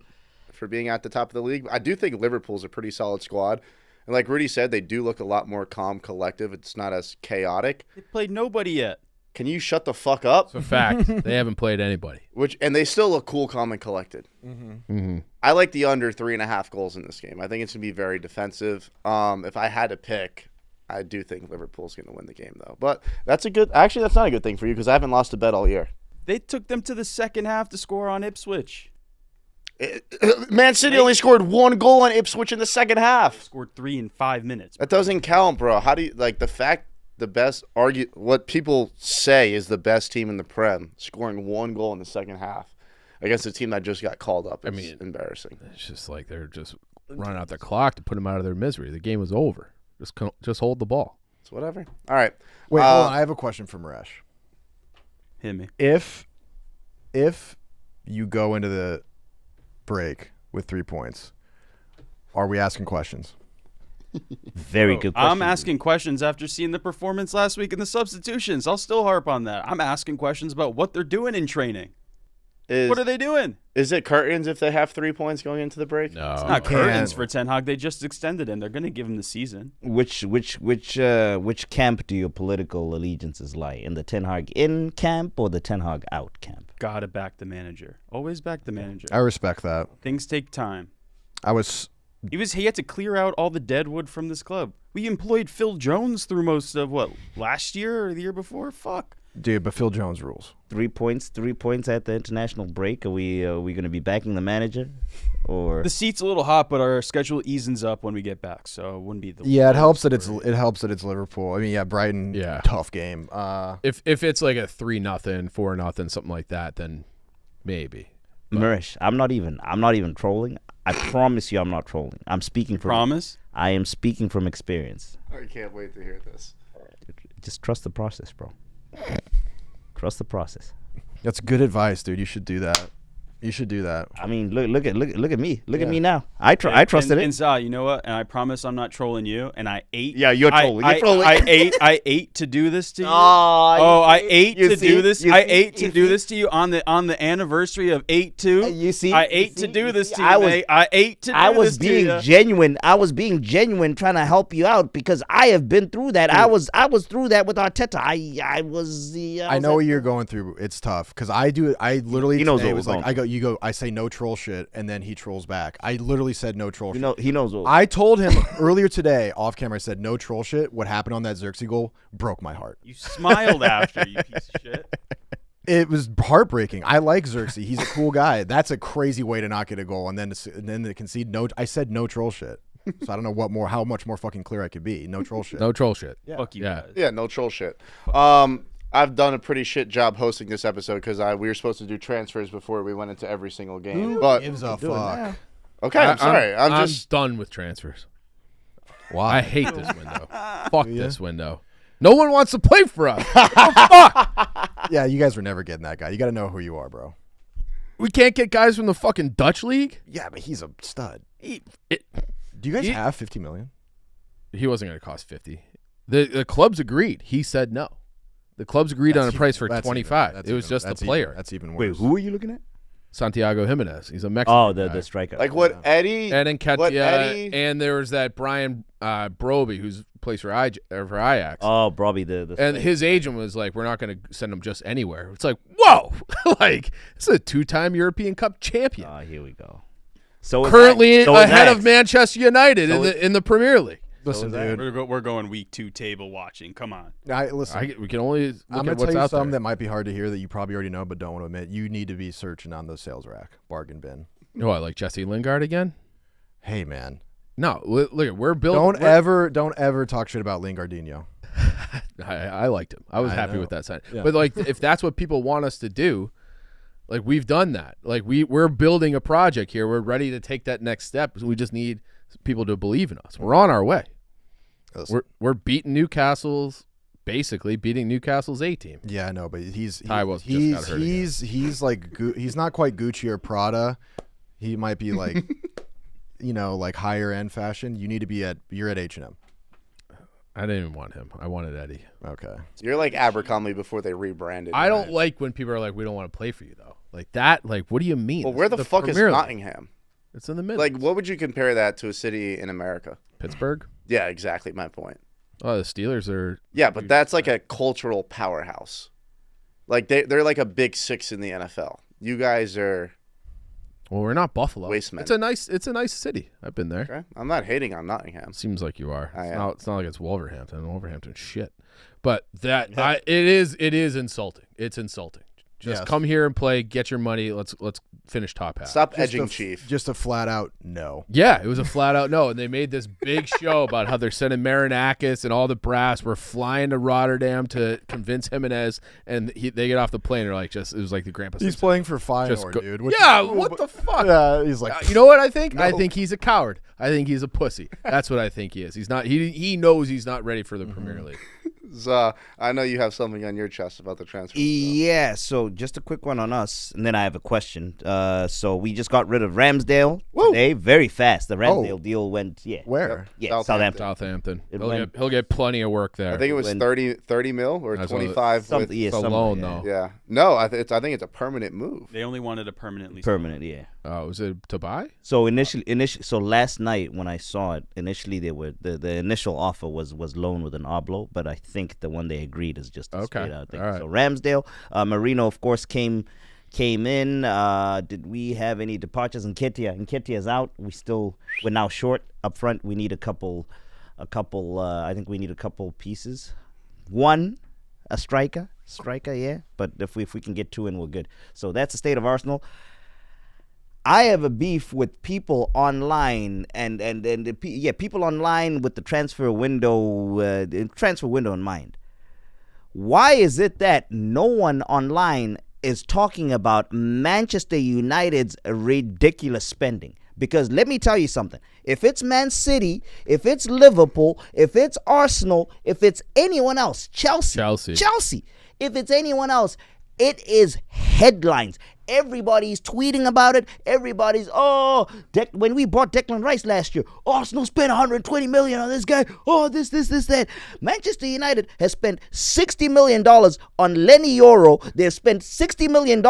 for being at the top of the league. I do think Liverpool's a pretty solid squad. And like Rudy said, they do look a lot more calm, collective. It's not as chaotic. They played nobody yet. Can you shut the fuck up? It's a fact. They haven't played anybody. And they still look cool, calm, and collected. Mm-hmm. I like the under 3.5 goals in this game. I think it's going to be very defensive. If I had to pick, I do think Liverpool's going to win the game, though. But that's actually, that's not a good thing for you because I haven't lost a bet all year. They took them to the second half to score on Ipswich. Man City only scored 1 goal on Ipswich in the second half. Scored 3 in 5 minutes. That doesn't count, bro. How do you, like, what people say is the best team in the Prem, scoring 1 goal in the second half against a team that just got called up. It's embarrassing. It's just like they're just running out the clock to put them out of their misery. The game was over. Just hold the ball. It's whatever. All right. Wait, hold on. I have a question for Maresh. Hit me. If you go into the break with 3 points, are we asking questions? Very good question. I'm asking questions after seeing the performance last week in the substitutions. I'll still harp on that. I'm asking questions about what they're doing in training. What are they doing? Is it curtains if they have 3 points going into the break? No, It's not curtains for Ten Hag. They just extended him. They're going to give him the season. Which camp do your political allegiances lie? In the Ten Hag in camp or the Ten Hag out camp? Gotta back the manager. Always back the manager. I respect that. Things take time. He He had to clear out all the dead wood from this club. We employed Phil Jones through most of last year or the year before? Fuck. Dude, but Phil Jones rules. 3 points at the international break. Are we going to be backing the manager, or The seat's a little hot, but our schedule eases up when we get back, so it wouldn't be the. Yeah, it helps that it's Liverpool. I mean, yeah, Brighton. Yeah. Tough game. If it's like a 3-0, 4-0, something like that, then maybe. Marish? I'm not even trolling. I promise you, I'm not trolling. I'm speaking from. Promise? I am speaking from experience. I can't wait to hear this. Just trust the process, bro. Trust the process. That's good advice, dude. You should do that. You should do that. I mean, look at me. Look at me now. I trusted it. And Zah, you know what? And I promise I'm not trolling you. And I ate. Yeah, you're trolling. You're trolling. I ate to do this to you. I ate to do this. I ate to do this to you on the anniversary of 8/2. You see, I ate to do this to you. I ate to do this to you. I was being genuine. I was being genuine, trying to help you out because I have been through that. I was through that with Arteta. I was the. I know what you're going through. It's tough because I do it. I literally He knows today what was we're like, going you go. I say no troll shit, and then he trolls back. I literally said no troll shit. He knows. What, I told him earlier today off camera. I said no troll shit. What happened on that Xerxes goal broke my heart. You smiled after, you piece of shit. It was heartbreaking. I like Xerxes. He's a cool guy. That's a crazy way to not get a goal, and then to concede no. I said no troll shit. So I don't know how much more fucking clear I could be. No troll shit. No troll shit. Yeah. Fuck you guys. Yeah, no troll shit. I've done a pretty shit job hosting this episode because we were supposed to do transfers before we went into every single game. Who But gives a fuck? okay, I'm sorry. I'm just done with transfers. Why? I hate this window. Fuck this window. No one wants to play for us. Yeah, you guys were never getting that guy. You got to know who you are, bro. We can't get guys from the fucking Dutch league. Yeah, but he's a stud. He Do you guys have $50 million? wasn't going to cost 50. The clubs agreed. He said no. The clubs agreed on a price for 25. It was just the player. That's even wait, worse. who are you looking at? Santiago Jimenez. He's a Mexican. Oh, guy. the striker. like what Eddie And then what Ketia, Eddie and there was that Brian Broby who's plays for Ajax. Oh, probably the And his agent was like, "We're not going to send him just anywhere." It's like, whoa, like this is a 2-time European Cup champion, here we go. So is currently so is ahead of Ajax. Manchester United in the Premier League. Listen, dude. We're going week 2 table watching. Come on. Listen. We can only look I'm at going to what's tell you out something there. that might be hard to hear that you probably already know but don't want to admit. You need to be searching on the sales rack, bargain bin. What, like Jesse Lingard again? Hey, man. No, look, we're building. Don't ever talk shit about Lingardinho. I liked him. I was happy know. with that sign. Yeah. But like, if that's what people want us to do, like we've done that. Like we're building a project here. We're ready to take that next step. We just need people to believe in us. We're on our way. Listen. We're beating Newcastle's Newcastle's A team. Yeah, I know, but he's Ty was just got hurt he's like he's not quite Gucci or Prada. He might be like like higher end fashion. You need to be you're at H&M. I didn't even want him. I wanted Eddie. Okay. You're like Abercrombie before they rebranded. I don't like when people are like, "We don't want to play for you," though. Like that. Like, what do you mean? Well, where the fuck is Premier League. Nottingham? It's in the middle. Like, what would you compare that to a city in America? Pittsburgh. Yeah, exactly my point. Oh, the Steelers are. Yeah, but that's like a cultural powerhouse. Like they're like a big 6 in the NFL. You guys are. Well, we're not Buffalo. Wastemen. It's a nice city. I've been there. Okay? I'm not hating on Nottingham. Seems like you are. I am. It's not like it's Wolverhampton. Wolverhampton's shit. But it is insulting. It's insulting. Just Yes. come here and play. Get your money. Let's finish top half. Stop edging, Chief. Just a flat out no. Yeah, it was a flat out no, and they made this big show about how they're sending Marinakis and all the brass were flying to Rotterdam to convince Jimenez, and they get off the plane. And they're like, it was like the grandpa. He's said, playing for Feyenoord, Just go- dude. Yeah, what the fuck? Yeah, he's like, You know what I think? No. I think he's a coward. I think he's a pussy. That's what I think he is. He's not. He knows he's not ready for the Premier League. I know you have something on your chest about the transfer. Yeah, so just a quick one on us, and then I have a question. So we just got rid of Ramsdale today, very fast. The Ramsdale deal went, where? Yeah, Southampton. Southampton. It He'll went- get plenty of work there. I think it was When- 30 mil or That's 25. Something, With, yeah, It's a something loan like that. though. yeah. No, I think it's a permanent move. They only wanted a permanently. Permanent, yeah. Was it to buy? So so last night when I saw it, initially they were the initial offer was loan with an oblo, but I think the one they agreed is just a Okay, straight out thing. all right. So Ramsdale, Marino of course came in. Did we have any departures? And Nketiah's out. We're now short up front. We need a couple. I think we need a couple pieces. One, a striker, yeah. But if we can get 2 in, we're good. So that's the state of Arsenal. I have a beef with people online and people online with the transfer window in mind. Why is it that no one online is talking about Manchester United's ridiculous spending? Because let me tell you something. If it's Man City, if it's Liverpool, if it's Arsenal, if it's anyone else, Chelsea, if it's anyone else, it is headlines. Everybody's tweeting about it. Everybody's, when we bought Declan Rice last year, Arsenal spent 120 million on this guy. Oh, this, that. Manchester United has spent $60 million on Lenny Yoro. They've spent $60 million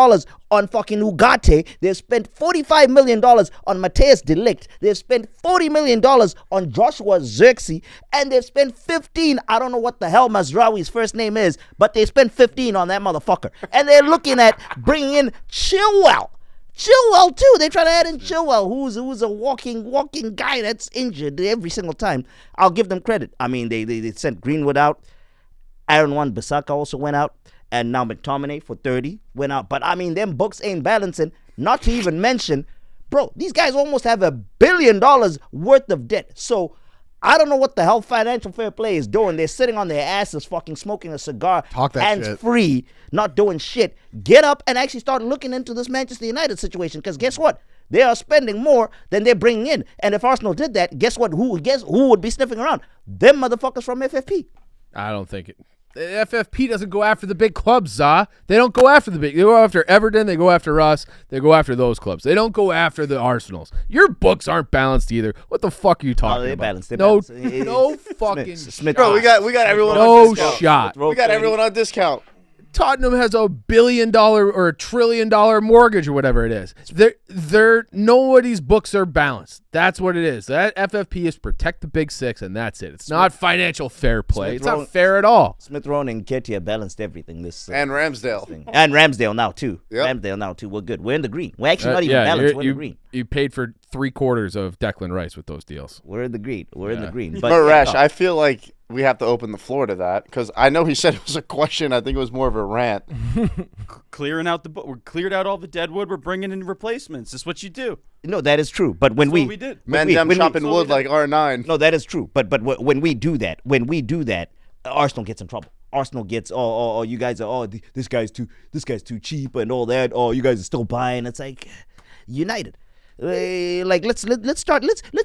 on fucking Ugarte. They've spent $45 million on Mateus de Ligt. They've spent $40 million on Joshua Xerxes. And they've spent 15, I don't know what the hell Mazraoui's first name is, but they spent 15 on that motherfucker. And they're looking at bringing in Chilwell too. They try to add in Chilwell, who's a walking guy that's injured every single time. I'll give them credit. I mean, they sent Greenwood out. Aaron Wan-Bissaka also went out, and now McTominay for 30 went out. But I mean, them books ain't balancing. Not to even mention, bro, these guys almost have $1 billion worth of debt. So I don't know what the hell financial fair play is doing. They're sitting on their asses, fucking smoking a cigar, Talk that hands shit. free, not doing shit. Get up and actually start looking into this Manchester United situation. Because guess what? They are spending more than they're bringing in. And if Arsenal did that, guess what? Who would be sniffing around? Them motherfuckers from FFP. I don't think it. The FFP doesn't go after the big clubs, Za. They don't go after the big. They go after Everton. They go after us. They go after those clubs. They don't go after the Arsenals. Your books aren't balanced either. What the fuck are you talking they're about? balanced. They're no, balanced. no fucking Smith. Bro, we got everyone no on discount. shot. We got everyone on discount. Tottenham has $1 billion or $1 trillion mortgage or whatever it is. They're nobody's books are balanced. That's what it is. That FFP is protect the big six, and that's it. It's not financial fair play. It's not fair at all. Smith Rowe and Nketiah balanced everything. And Ramsdale. Thing. And Ramsdale now too. Yep. Ramsdale now too. We're good. We're in the green. We're actually not even balanced. We're in the green. You paid for 3/4 of Declan Rice with those deals. We're in the green. We're in the green. But Maresh, I feel like we have to open the floor to that because I know he said it was a question. I think it was more of a rant. Clearing out the book. We're cleared out all the dead wood. We're bringing in replacements. That's what you do. No, that is true. But when That's what we did. Mandem chopping wood like R9. No, that is true. But when we do that, Arsenal gets in trouble. Arsenal gets you guys are this guy's too cheap and all that. Oh, you guys are still buying. It's like United. Like let's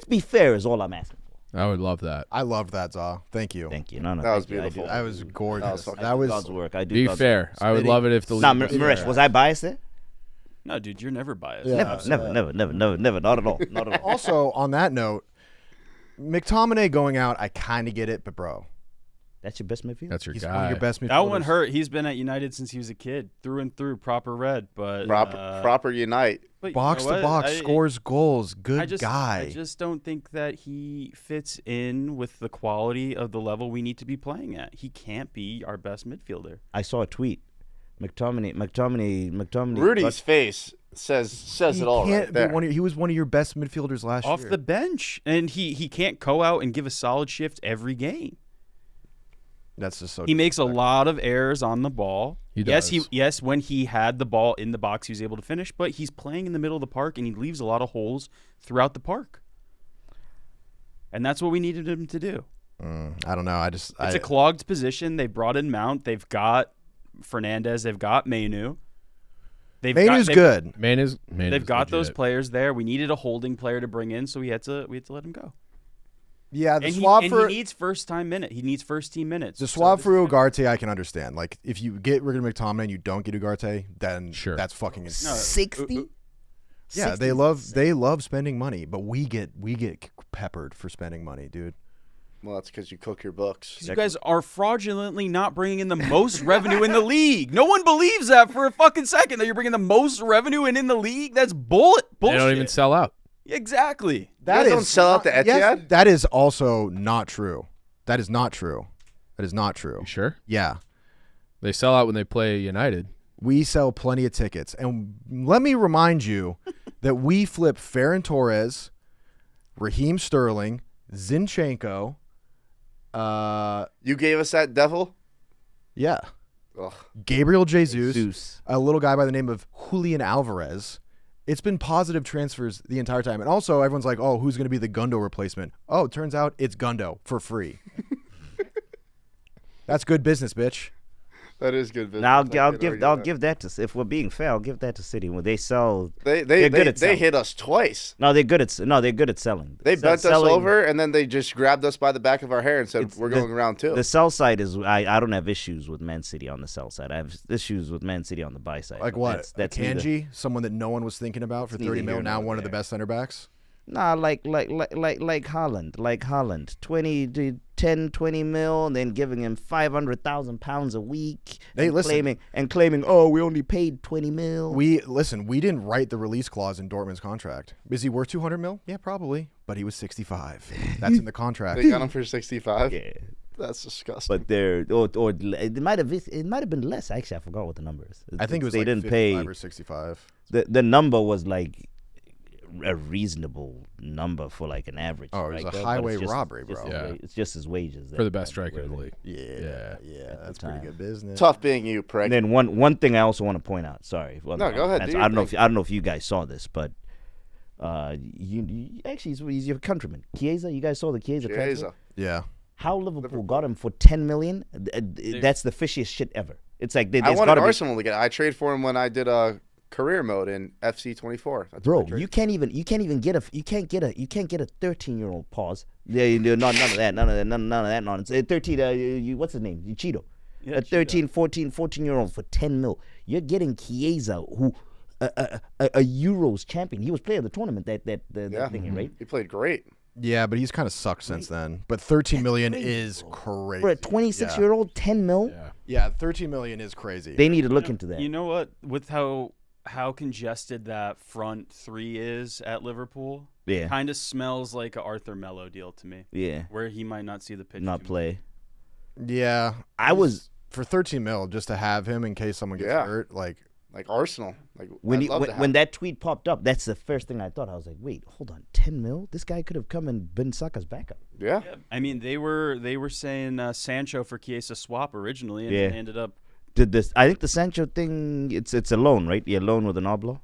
be fair is all I'm asking for. I would love that. I loved that, Za. Thank you. Thank you. No, That was thank you. I do. beautiful. That was gorgeous. That was God's work. I do. Be God's fair. work. I would love it if the Nah, league was Maresh, fair. was I biased there? No, dude, you're never biased. Yeah. Never. Not at all. Not at all. Also, on that note, McTominay going out, I kind of get it, but bro, That's your best midfield. That's your he's guy. one of your best midfielders. That one hurt. He's been at United since he was a kid, through and through, proper red. But Proper unite. but you Box know to what? box, scores goals. Good guy. I just don't think that he fits in with the quality of the level we need to be playing at. He can't be our best midfielder. I saw a tweet. McTominay. Rudy's face says it all can't right be there. he was one of your best midfielders last Off year. the bench, and he can't go out and give a solid shift every game. That's just so. He makes a lot of errors on the ball. He Yes, does. when he had the ball in the box, he was able to finish. But he's playing in the middle of the park, and he leaves a lot of holes throughout the park. And that's what we needed him to do. I don't know. It's a clogged position. They brought in Mount. They've got Fernandez. They've got Mainu. Mainu's good. They've got those players there. We needed a holding player to bring in, so we had to let him go. Yeah, the And swap he for needs first team minutes. the swap for Ugarte, I can understand. Like if you get rid of McTominay and you don't get Ugarte, then Sure. that's fucking insane. 60. Yeah, they love spending money, but we get peppered for spending money, dude. Well, that's because you cook your books. You guys are fraudulently not bringing in the most revenue in the league. No one believes that for a fucking second that you're bringing the most revenue in the league. That's bullshit. They don't even sell out. Exactly. That don't sell out the Etihad? Yes, that is also not true. That is not true. That is not true. You sure? Yeah. They sell out when they play United. We sell plenty of tickets. And let me remind you that we flip Ferran Torres, Raheem Sterling, Zinchenko. You gave us that devil? Yeah. Ugh. Gabriel Jesus, a little guy by the name of Julian Alvarez. It's been positive transfers the entire time. And also, everyone's like, oh, who's going to be the Gundo replacement? Oh, it turns out it's Gundo for free. That's good business, bitch. That is good business. Now I'll give that to. If we're being fair, I'll give that to City when they sell. They they're good at they selling. hit us twice. They're good at selling. They bent us Selling- over and then they just grabbed us by the back of our hair and said we're going around too. The sell side is I don't have issues with Man City on the sell side. I have issues with Man City on the buy side. Like But what? That's neither- Kanji, someone that no one was thinking about for It's 30 neither mil, here now nor one of the there. best center backs. Nah, like Holland, 20 mil, and then giving him 500,000 pounds a week. Hey, and listen. claiming, oh, we only paid 20 mil. We didn't write the release clause in Dortmund's contract. Is he worth 200 mil? Yeah, probably. But he was 65. That's in the contract. They got him for 65. Yeah. That's disgusting. But they're or it might have been less. Actually, I forgot what the number is. I think it was they like didn't 55 pay. or 65. The number was like a reasonable number for like an average. Oh, it was striker, a but highway it's just- robbery, bro. just Yeah. it's just his wages For the best striker in the league. Yeah, At that's the pretty time. good business. Tough being you, prick. And then one thing I also want to point out. Sorry. No, go ahead, do I don't your know if you guys saw this, but you actually he's your countryman. Chiesa, you guys saw the Chiesa transfer? Chiesa. Yeah. How Liverpool got him for 10 million? That's the fishiest shit ever. It's like I there's wanted gotta be, Arsenal to get. I traded for him when I did a career mode in FC 24. That's bro. what I traded. You can't even get a 13-year-old pause. Yeah, none of that nonsense. 13. What's his name? Cheeto. Yeah, A 13, 14-year-old for 10 mil. You're getting Chiesa, who a Euros champion. He was player of the tournament. That thing, right? He played great. Yeah, but he's kind of sucked since then. But 13 million is crazy. For a 26-year-old, 10 mil. Yeah, 13 million is crazy. They need to look into that. You know what? With how congested that front three is at Liverpool, Yeah. kind of smells like a Arthur Melo deal to me, Yeah. where he might not see the pitch. Not too play. Yeah. I was for 13 mil just to have him in case someone gets Yeah. hurt. Like, Arsenal. Like when that tweet popped up. That's the first thing I thought. I was like, wait, hold on, 10 mil? This guy could have come and been Saka's backup. Yeah. much. I mean, they were saying Sancho for Chiesa swap originally, and Yeah. it ended up. Did this? I think the Sancho thing. It's a loan, right? Yeah, loan with an oblo.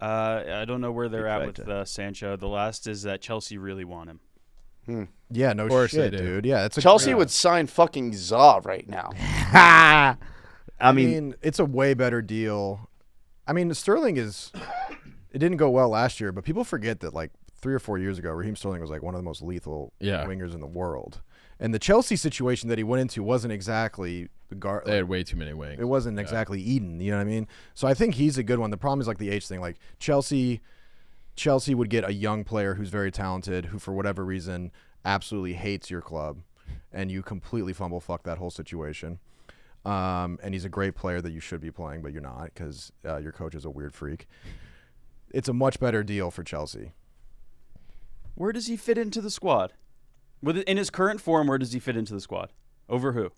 I don't know where they're at with Exactly. Sancho. The last is that Chelsea really want him. yeah, no course shit, they do. dude. Yeah, it's a Chelsea great- would sign fucking Zaw right now. I mean, it's a way better deal. I mean, Sterling is. It didn't go well last year, but people forget that like 3 or 4 years ago, Raheem Sterling was like one of the most lethal wingers in the world. And the Chelsea situation that he went into wasn't exactly the guard. They had way too many wings. It wasn't exactly Eden. You know what I mean? So I think he's a good one. The problem is like the age thing. Like Chelsea would get a young player who's very talented, who for whatever reason absolutely hates your club, and you completely fumble fuck that whole situation. And he's a great player that you should be playing, but you're not because your coach is a weird freak. It's a much better deal for Chelsea. Where does he fit into the squad? In his current form, where does he fit into the squad? Over who?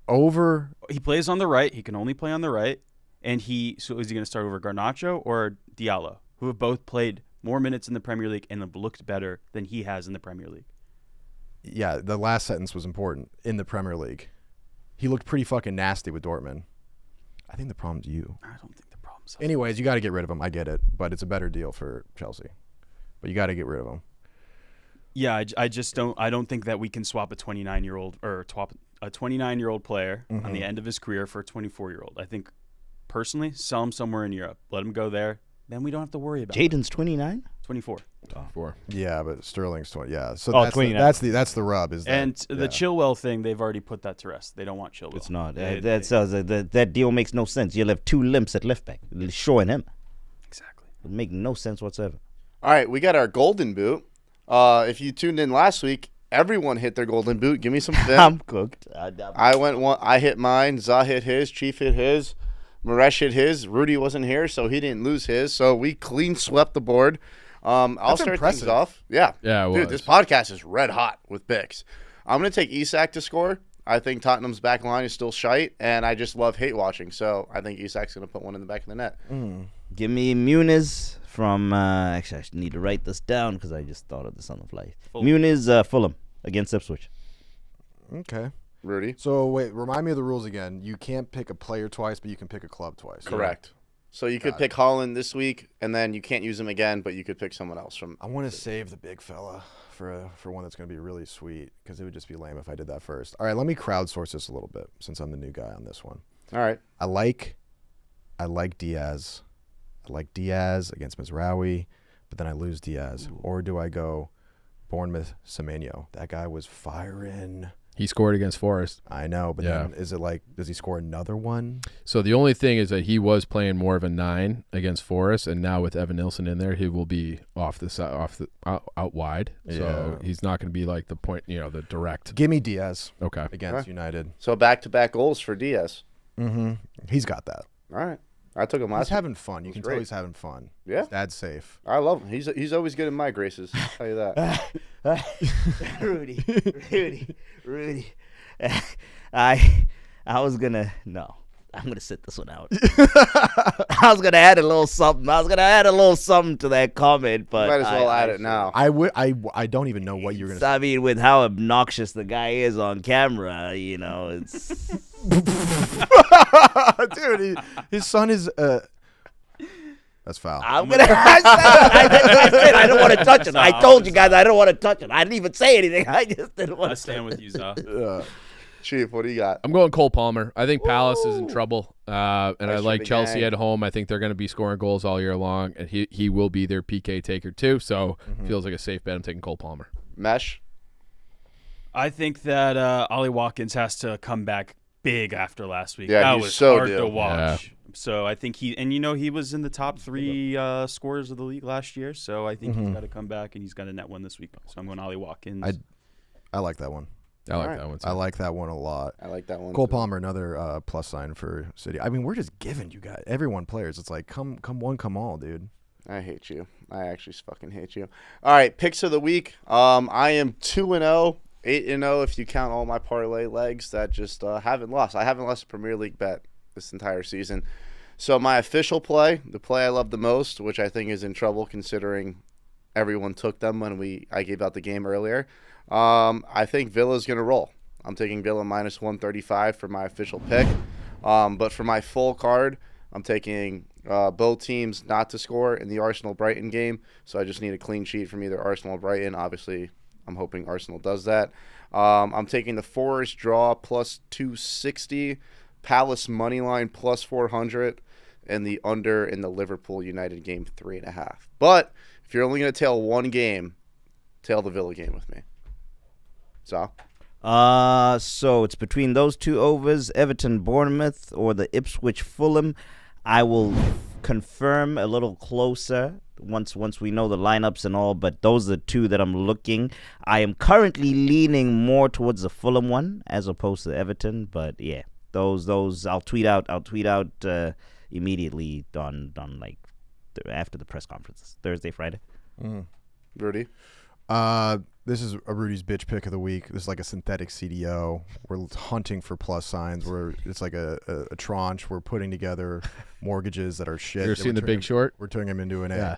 Over He plays on the right. He can only play on the right. And so is he going to start over Garnacho or Diallo, who have both played more minutes in the Premier League and have looked better than he has in the Premier League? yeah, the last sentence was important. In the Premier League, he looked pretty fucking nasty with Dortmund. I think the problem's you. I don't think the problem's. Anyways, you got to get rid of him. I get it, but it's a better deal for Chelsea. But you got to get rid of him. Yeah, I just don't. I don't think that we can swap a 29-year-old or swap a 29-year-old player on the end of his career for a 24-year-old. I think personally, sell him somewhere in Europe. Let him go there. Then we don't have to worry about it. Jaden's 29. 24. 4. Yeah, but Sterling's 20. Yeah, so Oh, that's 29. that's the rub. Is that, And the yeah. Chilwell thing, they've already put that to rest. They don't want Chilwell. It's not. They- That deal makes no sense. You'll have two limps at left back, showing him. exactly. It make no sense whatsoever. All right, we got our golden boot. If you tuned in last week, everyone hit their golden boot. Give me some fit. I'm cooked. I went one. I hit mine. Zah hit his. Chief hit his. Maresh hit his. Rudy wasn't here, so he didn't lose his. So we clean swept the board. I'll That's start impressive. things off. Yeah. Yeah, it Dude, was. this podcast is red hot with picks. I'm going to take Isak to score. I think Tottenham's back line is still shite, and I just love hate watching. So I think Isak's going to put one in the back of the net. Give me Muniz from. Actually, I need to write this down because I just thought of this on the fly. Fulham. Muniz, Fulham against Ipswich. Okay. Rudy? So wait, remind me of the rules again. You can't pick a player twice, but you can pick a club twice. Correct. So you could Got pick Holland this week, and then you can't use him again, but you could pick someone else from. I want to save the big fella for one that's going to be really sweet because it would just be lame if I did that first. All right, let me crowdsource this a little bit since I'm the new guy on this one. All right. I like Diaz. I like Diaz against Mizraoui, but then I lose Diaz. Or do I go Bournemouth Semenyo? That guy was firing. He scored against Forest. I know, but Yeah. then is it like, does he score another one? So the only thing is that he was playing more of a 9 against Forest, and now with Evan Nilsson in there, he will be out wide. So Yeah. he's not going to be like the point, the direct. Give me Diaz Okay. against Okay. United. So back-to-back goals for Diaz. Mm-hmm. He's got that. All right. I took him He's last week. having fun. You It was can tell great. he's having fun. Yeah. His dad's safe. I love him. He's always good in my graces. I'll tell you that. Rudy. I was gonna I'm gonna sit this one out. I was gonna add a little something. To that comment, but Might as well add it now. I don't even know what you're gonna say. I mean, with how obnoxious the guy is on camera, it's. Dude, his son is. That's foul. I'm gonna. I said I don't want to touch it. I told you guys I don't want to touch it. I didn't even say anything. I just didn't want to. I stand with you, Zah. Chief, what do you got? I'm going Cole Palmer. I think Palace is in trouble, and I like Chelsea gang. at home. I think they're going to be scoring goals all year long, and he will be their PK taker too. So feels like a safe bet. I'm taking Cole Palmer. Mesh? I think that Ollie Watkins has to come back big after last week. Yeah, that he's was so hard due. to watch. Yeah. So I think he was in the top 3 scorers of the league last year. So I think he's got to come back and he's got a net one this week. So I'm going Ollie Watkins. I like that one. I like Alright. that one too. I like that one a lot. I like that one. Cole too. Palmer, another plus sign for City. I mean, we're just giving you guys everyone players. It's like come one, come all, dude. I hate you. I actually fucking hate you. All right, picks of the week. I am 2-0, 8-0 if you count all my parlay legs that just haven't lost. I haven't lost a Premier League bet this entire season. So my official play, the play I love the most, which I think is in trouble considering everyone took them when I gave out the game earlier. I think Villa's going to roll. I'm taking Villa minus 135 for my official pick. But for my full card, I'm taking both teams not to score in the Arsenal-Brighton game. So I just need a clean sheet from either Arsenal or Brighton. Obviously, I'm hoping Arsenal does that. I'm taking the Forest draw plus 260, Palace money line plus 400, and the under in the Liverpool United game 3.5. But if you're only going to tail one game, tail the Villa game with me. So it's between those two overs, Everton, Bournemouth, or the Ipswich, Fulham. I will confirm a little closer once we know the lineups and all, but those are the two that I'm looking. I am currently leaning more towards the Fulham one as opposed to Everton, but yeah, those I'll tweet out immediately on like after the press conferences, Thursday, Friday. Rudy? This is a Rudy's bitch pick of the week. This is like a synthetic CDO. We're hunting for plus signs. It's like a tranche. We're putting together mortgages that are shit. You ever seen The Big Short? We're turning them into an A. Yeah.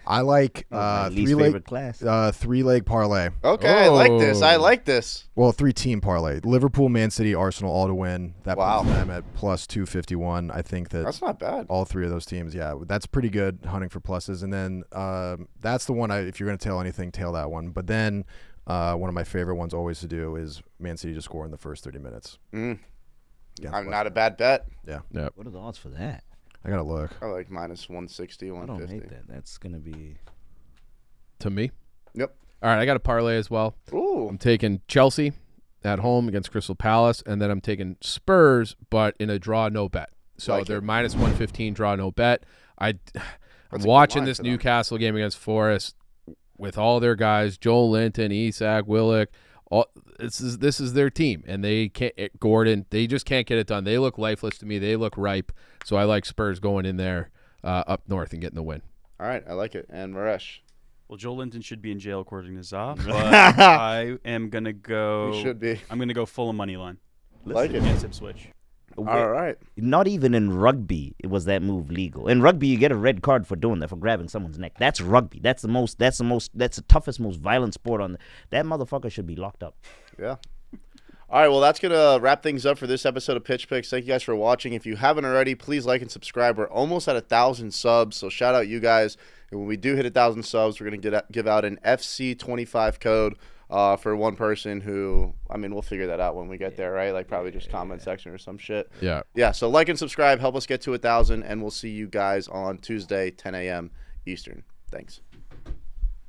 I like My least favorite class. 3-leg parlay. Okay, I like this. Well, 3-team parlay. Liverpool, Man City, Arsenal, all to win. That Wow. puts them at plus 251. I think That's not bad. all 3 of those teams, yeah, that's pretty good hunting for pluses. And then that's the one, if you're going to tail anything, tail that one. But then one of my favorite ones always to do is Man City to score in the first 30 minutes. I'm not a bad bet. Yeah. Yep. What are the odds for that? I got to look. I like minus 160, I 150. don't hate that. That's gonna be. To me. Yep. All right, I got a parlay as well. Ooh. I'm taking Chelsea at home against Crystal Palace, and then I'm taking Spurs, but in a draw no bet. So Like they're it. minus 115 draw no bet. I'm That's a good watching line this for them. Newcastle game against Forest with all their guys, Joel Linton, Isak, Willock. This is their team, and they can't. Gordon, they just can't get it done. They look lifeless to me. They look ripe. So I like Spurs going in there up north and getting the win. All right, I like it. And Maresh? Well, Joel Linton should be in jail according to Zah, but I am gonna go. You should be. I'm gonna go full money line Like it. against Ipswich. All right. Not even in rugby was that move legal. In rugby, you get a red card for doing that, for grabbing someone's neck. That's rugby. That's the toughest, most violent sport on. That motherfucker should be locked up. Yeah. All right, well, that's going to wrap things up for this episode of Pitch Picks. Thank you guys for watching. If you haven't already, please like and subscribe. We're almost at 1,000 subs, so shout out you guys. And when we do hit 1,000 subs, we're going to give out an FC25 code for one person who, I mean, we'll figure that out when we get there, right? Like probably just comment section or some shit. Yeah. Yeah, so like and subscribe. Help us get to 1,000, and we'll see you guys on Tuesday, 10 a.m. Eastern. Thanks.